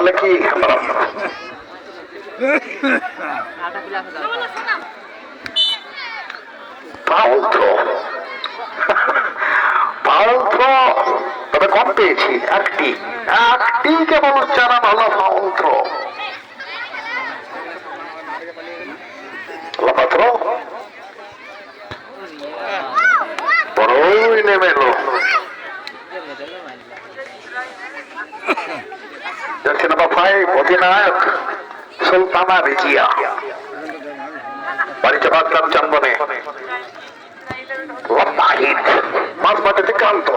তাহলে কি foul throw, foul throw, তবে কম পেয়েছি একটি কেবল উচ্চারণ হলো ফাউল থ্রো। লাফাথ্রো বড়ই নেমে এলো। জার্সি নাম্বার 5 অধিনায়ক সুলতানা রিজিয়া, বাড়িতে বাগদাম চন্দনে। লম্বা হিট, মাঝ মাঠে ক্রান্ত।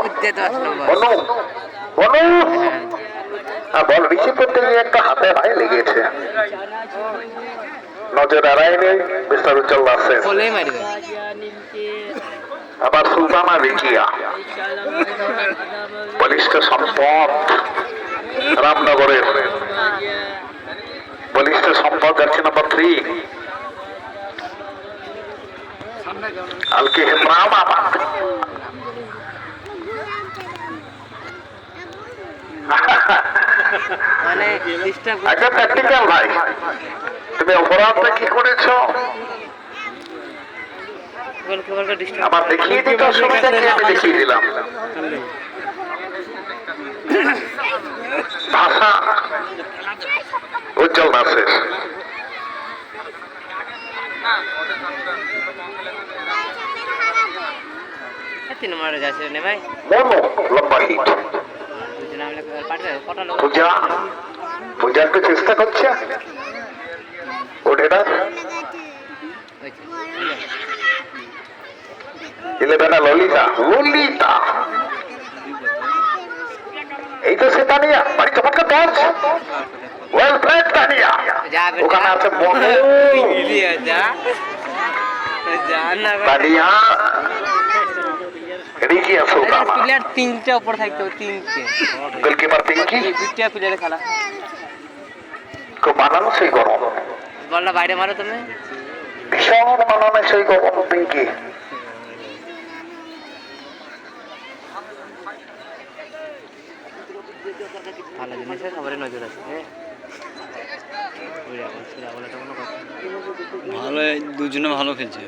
বল রিসিভ করতে গিয়ে একটা হাতে পায়ে লেগেছে, নজর এড়ায়নি মিস্টার উজ্জ্বল নাসির। আবার সুলতানা রিজিয়া, বলিষ্ঠ সম্পদ রামনগরের, বলিষ্ঠ সম্পদ জার্সি নাম্বার 3 আলকি হেমরামাবাদ। একটা প্র্যাকটিক্যাল ভাই, তুমি অপরাধটা কি করেছ আমার দেখিয়ে দিতে অসুবিধা কি, আমি দেখিয়ে দিলাম। ভাষা উজ্জ্বল নাসির। মনো লম্বা হিট, পূজা একটু চেষ্টা করছে, ওঠে না। 11 ললিতা, এই তো সে তানিয়া, বাড়ি চমৎকার টচ, ওয়েল প্লেড তানিয়া। ওখানে আছে তানিয়া রিজিয়া সুলতানা। প্লেয়ার 3টে উপর থাকতো, 3টে গোলকিপার পিঙ্কি, 2টা প্লেয়ারে খেলা। খুব মানানো সেই গরম, বলটা বাইরে মারো তুমি, ভীষণ মানানো সেই গরম পিঙ্কি। ভালো জিনিসের খবরে নজর আছে। ভালো, দুজনে ভালো খেলছে।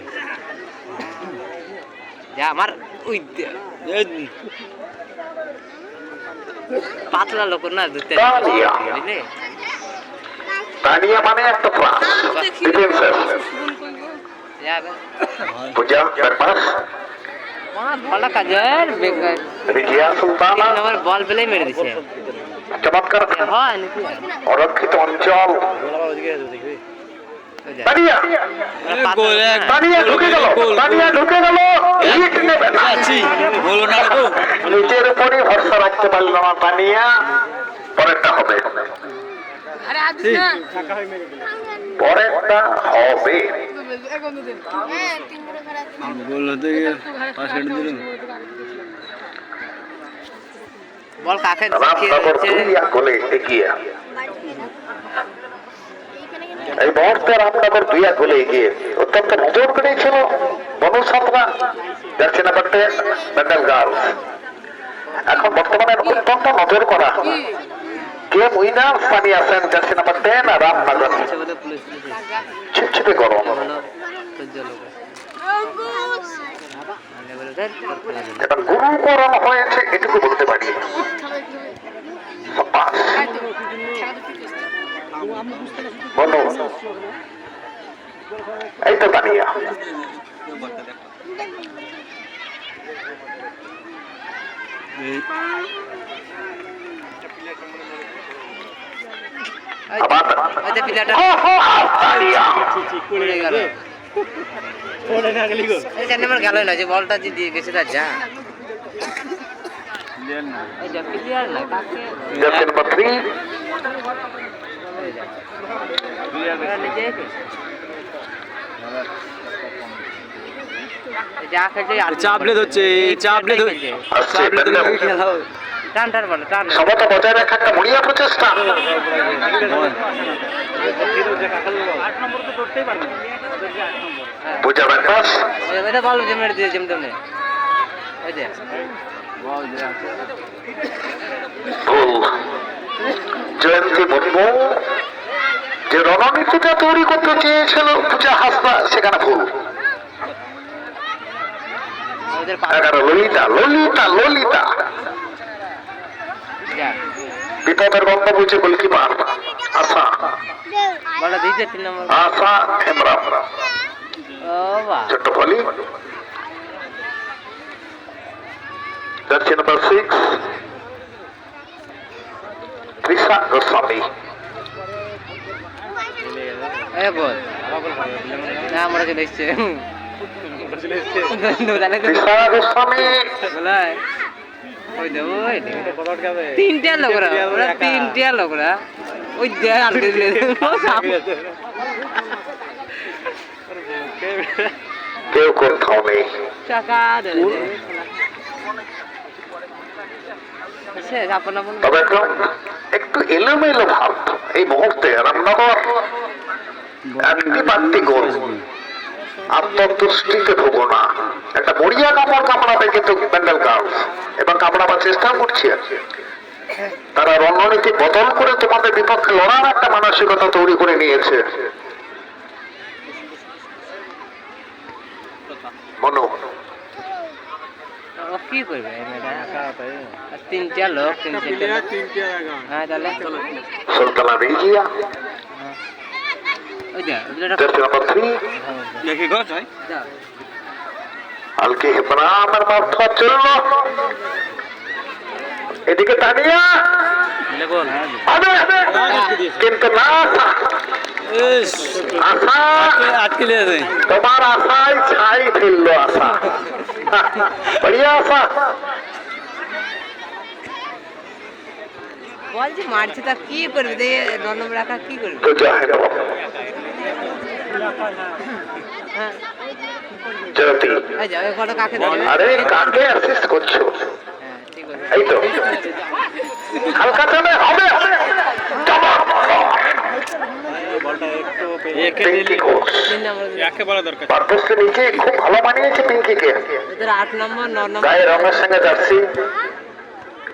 আমার ওই পাতলা লোক না, বুঝলে তানিয়া মানে একটা প্লাস ডিফেন্সার। পূজা পাস বলটা কাজের বেকার, রিজিয়া সুলতানা আমার বল পেলেই মেরে দিছে। চমৎকার হয় নাকি অরক্ষিত অঞ্চল। তানিয়া ঢুকে গেল, হিট নেবে না, নিজের উপরই ভরসা রাখতে পারল না তানিয়া। পরেরটা হবে, পরেরটা হবে। বল কাকে রামনগর 2 গোলে এগিয়ে। এই মুহূর্তে রামনগর 2 গোলে এগিয়ে। অত্যন্ত নজর পেয়েছিল বনু সাতরা, জার্সি নাম্বার 10 মেন্ডেল গার্লস। এখন বর্তমানে অত্যন্ত নজর করা গেম উইনার বানিয়েছেন জার্সি নাম্বার 10 রামনগর। ছিপছিপে গরম, এটা গুরুকরণ হয়েছে এটুকু বলতে পারি। বলো, এই তো তানিয়া গেল না যে বলটা দিয়ে গেছে তার যা প্লেয়ার না কাকে চাপলে ধরছে, চাপলে ধরছে, খেলা টান টান বলো, টান সমতা বজায় রাখা একটা মরিয়া প্রচেষ্টা। পূজা ব্যাপাস এটা বল যে মেরে দিয়ে যেমন তেমনি ওই যে ভুল জয়ন্তী বলবো যে রণনীতিটা তৈরি করতে চেয়েছিল পূজা হাসপা সেখানে ভুল। ওদের 11 ললিতা ললিতা ললিতা বিপদের গন্ধ বুঝে গোলকিপার আশা বলটা দিয়েছে 3 নম্বর। আশা হেমরাম ও বাহ, ছোট্ট volley jersey number 6 Trisha Goswami. এ বল না আমরা চলে এসছে তৃষা গোস্বামী ওই দে ওই দে তিনটা লোকরা ওরা তিনটা লোকরা ওই দে আনতে দিলে কেউ কোথাও নেই। টাকা দে সে আপন আপন তবে একটু এলোমেলো ভাব এই মুহূর্তে রামনগর একটি বাড়তি গোল আত্মতুষ্টিতে ভুগো না। একটা মরিয়া কাপড় কামড়াবে কিন্তু ব্যান্ডেল গার্লস এবং কামড়াবার চেষ্টা করছে। তারা রণনীতি বদল করে তোমাদের বিপক্ষে লড়ার একটা মানসিকতা তৈরি করে নিয়েছে। মনো ও কি করবে এই মেয়েটা? আর তিনটা লোক তিনটা হ্যাঁ তাহলে সুলতানা রিজিয়া ওই দে ওটা জার্সি নাম্বার 3 দেখি গো ভাই দাও আলকে ইব্রাহিমের মারফত চলল এদিকে তানিয়া দেখুন হবে কিন্তু না আশা আটকে লেগে তোমার আশায় ছাই ফেললো আশা বড়িয়া আশা বলছি মারছে তা কি করবে দে নম্বর রাখা কি করবে? তো যাই না হ্যাঁ জ্যোতি এই যাও এই ফটো কাকে দেবে? আরে কাকে অ্যাসিস্ট করছো? হ্যাঁ ঠিক আছে এই তো হালকা চালে হবে বলটা একটু পিঙ্কি ঘোষ 3 নম্বর একে বলা দরকার পারপোসকে নিচে খুব ভালো মানিয়েছে পিঙ্কিকে। ওদের 8 নম্বর 9 নম্বর গায়ে রঙের সঙ্গে জার্সি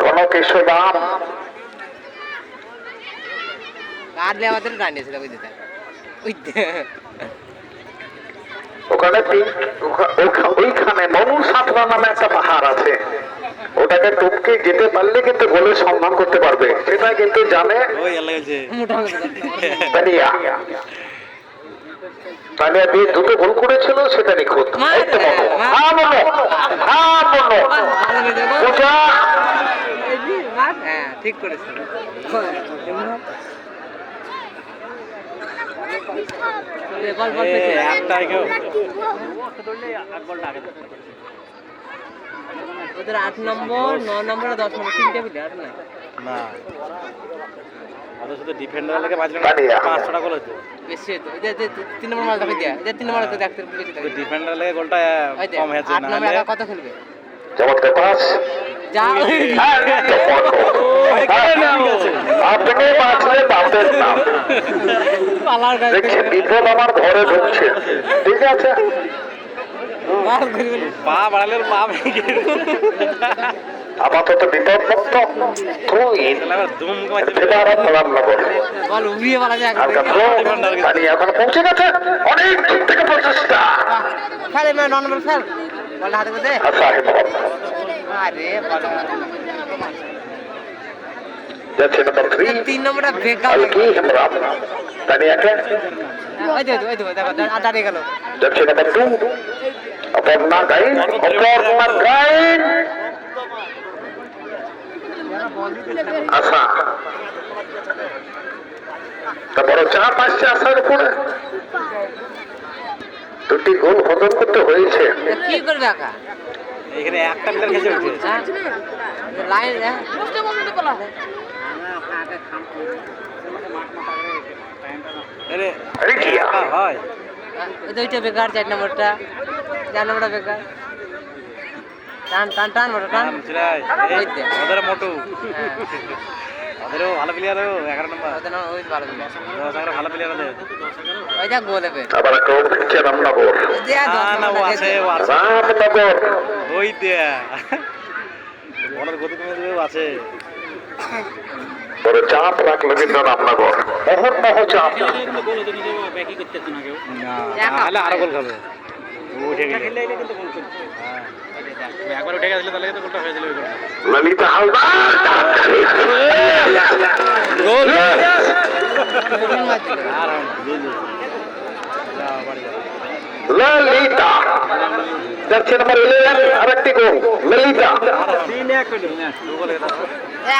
ঘন কেশবাম কাটলে আমাদের টানিয়েছিল ওই দিতে ওই ওখানে ওইখানে মনু সাতরা নামে একটা পাহাড় আছে, ওটাকে টপকে যেতে পারলে কিন্তু গোলের সন্ধান করতে পারবে, সেটা কিন্তু জানে ওই লাগছে তানিয়া। তানিয়া দিয়ে দুটো গোল করেছিল, সেটা নিখুঁত। এই তো মনু, হ্যাঁ মনু, হ্যাঁ মনু, পূজা হ্যাঁ ঠিক করেছে বল বল পেছে একটাই কেউ ওদের 8 নম্বর 9 নম্বর আর 10 নম্বর তিনটে প্লেয়ার না না ওদের শুধু ডিফেন্ডার লাগে বাজলো তানিয়া। 500 গোল হচ্ছে বেশি হতো এই যে 3 নম্বর মাল দেখে দিয়া এই 3 নম্বর দেখতে বেশি থাকে ডিফেন্ডার লাগে গোলটা ওই যে কম হয়েছে 8 না নম্বর একা কত খেলবে চমৎকার পাস। যা আপনি বাঁচলে বাপের নাম। পালার গায়ে দেখছি বিপদ আমার ঘরে ঢুকছে, ঠিক আছে মার করবে পা বাড়ালে ওর পা ভেঙে আপাতত বিপদ মুক্ত তুই দুম কমাচ্ছে বল উড়িয়ে পালা যায় এখন পৌঁছে গেছে অনেক দূর থেকে প্রচেষ্টা। খেলে মে 9 নম্বর খেল বল হাতে করে দে আচ্ছা আরে বল যাচ্ছে নাম্বার 3 3 নম্বরটা বেকার আলকি হেমরাম তানিয়াকে ওই যে দেখো দাঁড়িয়ে গেল যাচ্ছে নাম্বার 2 অপর্ণা গাইন, অপর্ণা গাইন আশা। তারপরে চাপ আসছে আশার উপরে, দুটি গোল হজম করতে হয়েছে। কি করবে একা এখানে একটা প্লেয়ার খেলছে উঠে লাইন আরে আরে কি হয় দুইটা বেকার 4 নম্বরটা 4 নম্বরটা বেকার টান টান টান বড় টান এই ওদের মোটু ওদেরও ভালো প্লেয়ার 11 নম্বর ওদের নাম ওই ভালো দিল ওদের ভালো প্লেয়ার আছে ওই যা গোল হবে আবার ক্রাউড হচ্ছে রামনগর। যে না ও আছে ও আছে রামনগর ওই দেয়া বলার গতি কমে দেবে আছে বড় চাপ রাখলো কিন্তু রামনগর, মোহন চাপ। তাহলে আরো গোল খাবে উঠে গেলে একবার উঠে গেছিল তাহলে তো গোলটা হয়েছিল ওই গোলটা। ললিতা হালদার গোল ললিতা জার্সি নাম্বার 11 আরেকটি গোল ললিতা।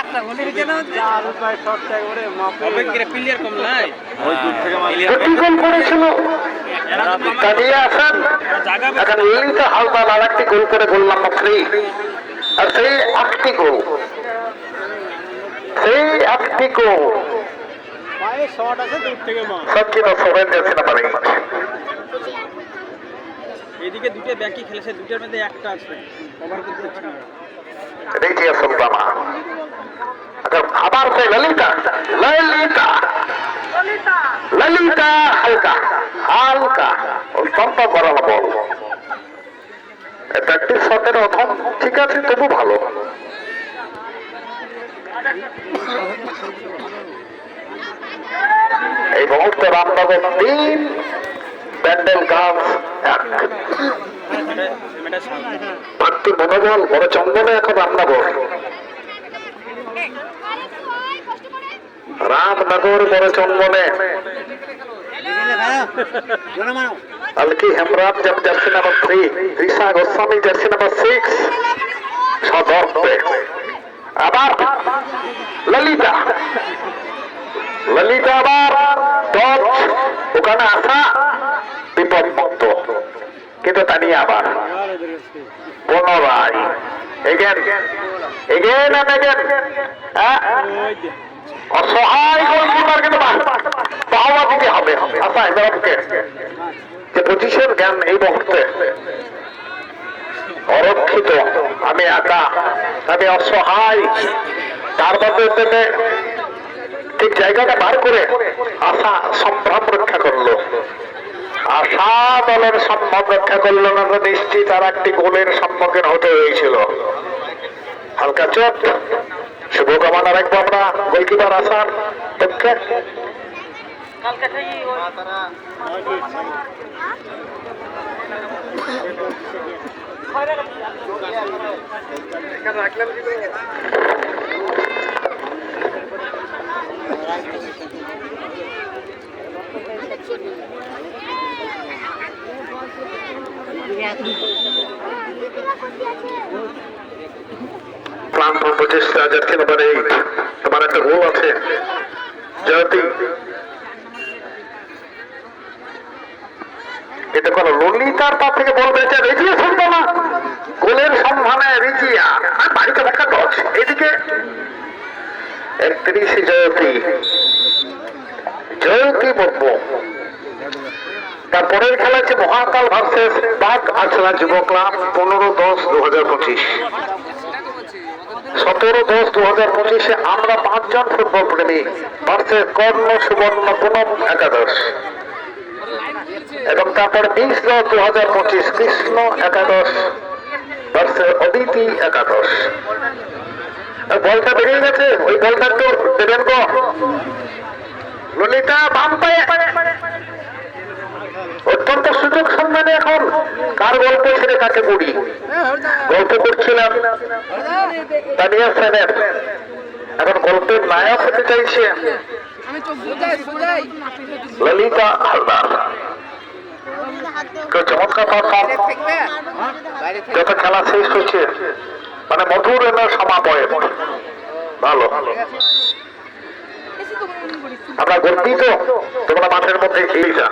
একটা গোলে দিতে না প্লেয়ার কম নাই দুটি গোল করেছিল তানিয়া হাসান, এখন ললিতা হালদার আরেকটি গোল করে গোল নাম্বার 3। আর সেই একটি গোল সচিন ও সোহেল জার্সি নাম্বার 8। এদিকে দুটো ব্যাংকে খেলেছে, দুটোর মধ্যে একটা আছে কভার করতে পারছে না। রিজিয়া সুলতানা, এখন আবার সেই ললিতা হালকা অত্যন্ত গরম বল। প্র্যাকটিস শটের অথম ঠিক আছে, তবু ভালো। এই মুহূর্তে রামনগর 3 ব্যান্ডেল গার্লস 1। ভক্তি মনোবল বড় চন্দনে এখন রামনগর বড় চন্দনে। Alki Hembram jersey number 3, Risa Goswami jersey number 6 সদর্পে। আবার ললিতা আবার টচ, ওখানে আসা বিপদ মুক্ত, কিন্তু তানিয়া আবার পুনরায় এগেন অসহায় গোলকিপার, কিন্তু পাওয়া দিতে হবে। আশা এবারকে যে পজিশন জ্ঞান এই মুহূর্তে অরক্ষিত, আমি একা, আমি অসহায়, তার মধ্যে ঠিক জায়গাটা বার করে আশা সম্ভ্রম রক্ষা করলো। আশা দলের সম্ভব রক্ষা করলো না তো নিশ্চিত আর একটি গোলের সম্মুখীন হতে হয়েছিল। হালকা চোট, শুভকামনা রাখবো আমরা গোলকিপার আশার পক্ষে। প্রান্ত প্রচেষ্টা জার্সি নাম্বার 8, তোমার একটা গোল আছে জয়তী। এটা কোন ললিতার পা থেকে বল পেয়েছে রিজিয়া সুলতানা, গোলের সন্ধানে রিজিয়া, আর বাড়িতে একটা টচ। এদিকে 31 জয়তী মুর্মু। তারপরের খেলা হচ্ছে মহাকাল ভার্সেস বাঘ আছড়া যুব ক্লাব 15-10-2025। 17-10-2025 আমরা 5 জন ফুটবল প্রেমী ভার্সেস কর্ণ সুবর্ণ পুনম একাদশ, এবং তারপর 20-10-2025 কৃষ্ণ একাদশ ভার্সেস অদিতি একাদশ। বলটা বেরিয়ে গেছে, ওই বলটা একটু দেবেন গো। ললিতা বাম পায়ে অত্যন্ত সুযোগ সন্ধানে এখন কার গল্প ছেড়ে কাকে পড়ি গল্প করছিলাম তানিয়া সেনের, এখন গল্পের নায়ক হতে চাইছে ললিতা হালদার। চমৎকার পারফর্ম, যত খেলা শেষ হচ্ছে মানে মধুর এনে সমাপয় ভালো। আমরা গর্বিত তোমরা মাঠের মধ্যে খেলিছা।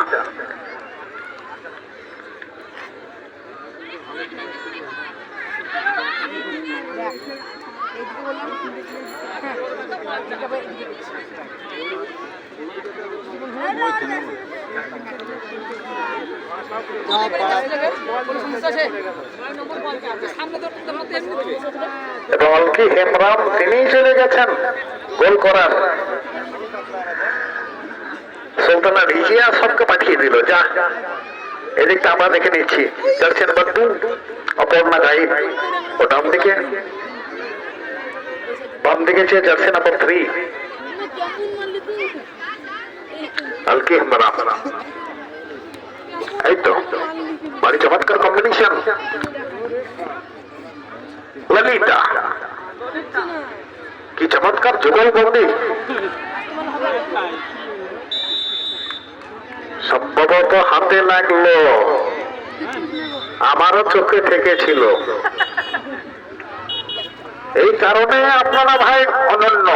এবং অলকি হেমরাম তিনিই চলে গেছেন গোল করার। সুলতানা রিজিয়া সবকে পাঠিয়ে দিল, যা এদিকটা আমরা দেখে নিচ্ছি। জার্সি নাম্বার 2 অপর্ণা গাই, ও ডান দিকে বাম বাম দিকে চেয়ে জার্সি নাম্বার 3 হালকি হামারা এই তো বাড়ি চমৎকার কম্বিনেশন ললিতা কি চমৎকার যুগলবন্দি সম্ভবত হাতে লাগলো আমারও চোখে ঠেকেছিল এই কারণে আপনারা ভাই অনন্য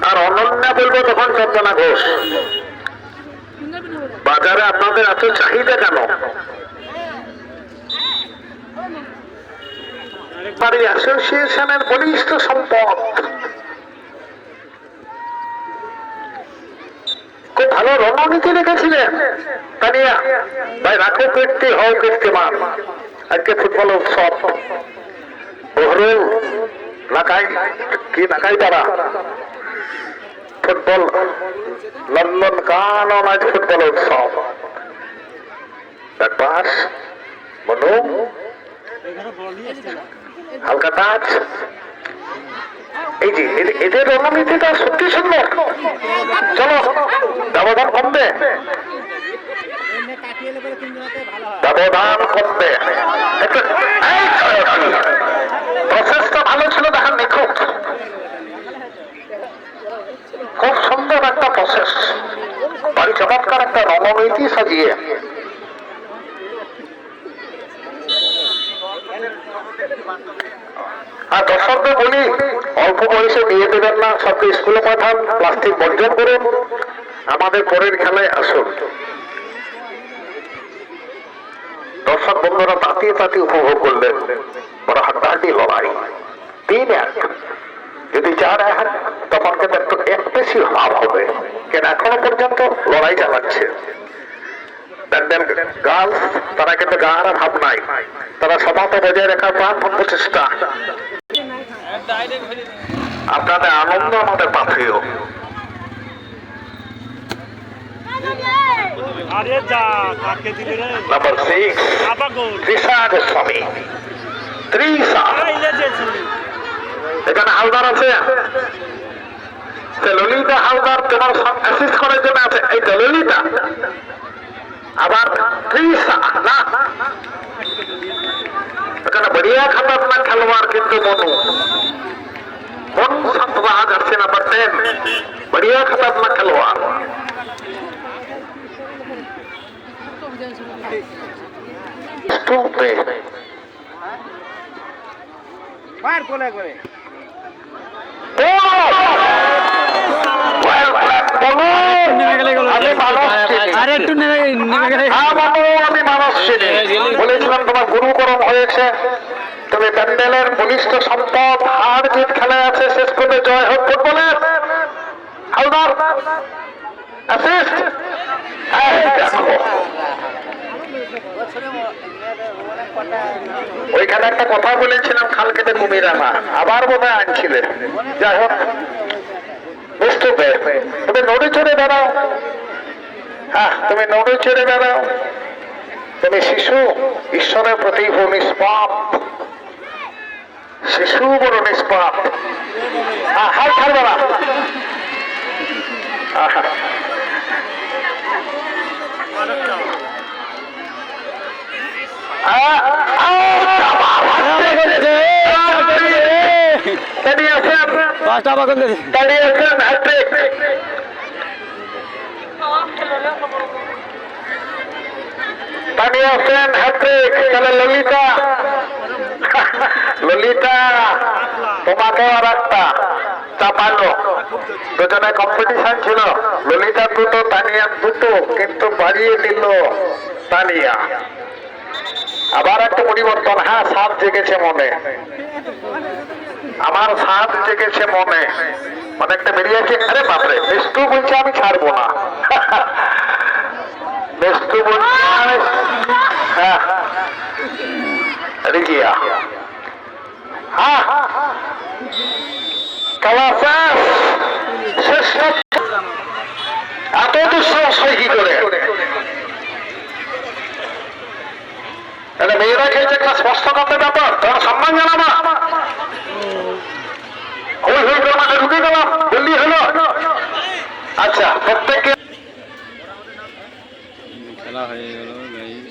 আর অনন্য বলবো তখন চন্দনা ঘোষ বাজারে আপনাদের এত চাহিদা কেন বাড়ি অ্যাসোসিয়েশনের বলিষ্ঠ সম্পদ খুব ভালো রণনীতি রেখেছিলেন তানিয়া ভাই রাখো কীর্তি হও কীর্তিমান আজকে ফুটবল উৎসব বহরুল নাকাই কি নাকাই তারা ফুটবল লন্ডন কানন আজ ফুটবল উৎসব পাস মনু হালকা টাচ এই যে এদের রণনীতিটা সত্যি সুন্দর চলো ব্যবধান কমবে ব্যবধান কমবে প্রসেসটা ভালো ছিল দেখার নিখুঁত খুব সুন্দর একটা প্রসেস বাড়ি চমৎকার একটা রণনীতি সাজিয়ে আর দর্শকদের বলি অল্প বয়সে বিয়ে দেবেন না সবকে স্কুলে পাঠান প্লাস্টিক বর্জন করুন আমাদের পরের খেলায় আসুন দর্শক বন্ধুরা তাতিয়ে তাতিয়ে উপভোগ করলেন বড় হাড্ডাহাড্ডি লড়াই 3-1 যদি 4-1 তখন কিন্তু একটু এক বেশি লাভ হবে কেন এখনো পর্যন্ত লড়াই চালাচ্ছে গার্লস তারা কিন্তু গাঁর ভাব নাই তারা সমাজে বজায় রাখার প্রাণ প্রচেষ্টা আপনাদের আনন্দ আমাদের পাথেয় নাম্বার 6 তৃষা গোস্বামী তৃষা এখানে হালদার আছে ললিতা হালদার তোমার অ্যাসিস্ট করার জন্য আছে এই তো ললিতা আবার তৃষা না এখানে বড়িয়া খতরনাক খেলোয়াড় কিন্তু মনু সতরা জার্সি নাম্বার 10 বড়িয়া খতরনাক খেলোয়াড় মার কোলে করে বলেছিলাম তোমার গুরুকরণ হয়েছে তবে প্যান্ডেলের বলিষ্ঠ সম্পদ হার জিত খেলায় আছে শেষ করে জয় হোক ফুটবলের হালদার অ্যাসিস্ট ওইখানে একটা কথা বলেছিলাম খাল কেটে কুমির আনা আবার বোধহয় আনছিলেন যাই হোক বুঝতে পেরে তুমি নড়ে চড়ে বেড়াও হ্যাঁ তুমি নড়ে চড়ে বেড়াও তুমি শিশু ঈশ্বরের প্রতি নিষ্পাপ শিশু বড় নিষ্পাপ হাল ছাড়বে না ললিতা ললিতা তোমাকে আর একটা চাপালো দুজনে কম্পিটিশন ছিল ললিতা দুটো তানিয়া দুটো কিন্তু বাড়িয়ে দিল তানিয়া আবার একটা পরিবর্তন হ্যাঁ সাপ জেগেছে মনে আমার সাপ জেগেছে মনে অনেকটা বেরিয়েছে আরে বাপরে বিষ্ণু বলছে আমি ছাড়বো না বিষ্ণু বলছে হ্যাঁ রিজিয়া হ্যাঁ শ্রেষ্ঠ এত দুঃসাহস হয় কি করে মেয়েরা খেলছে একটা স্পষ্ট করতে ব্যাপার তোমার সম্মান জানাবা আচ্ছা প্রত্যেকে খেলা হয়ে গেল গাইস।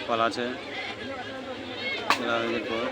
পাল আছে খেলা হয়ে যাওয়ার পর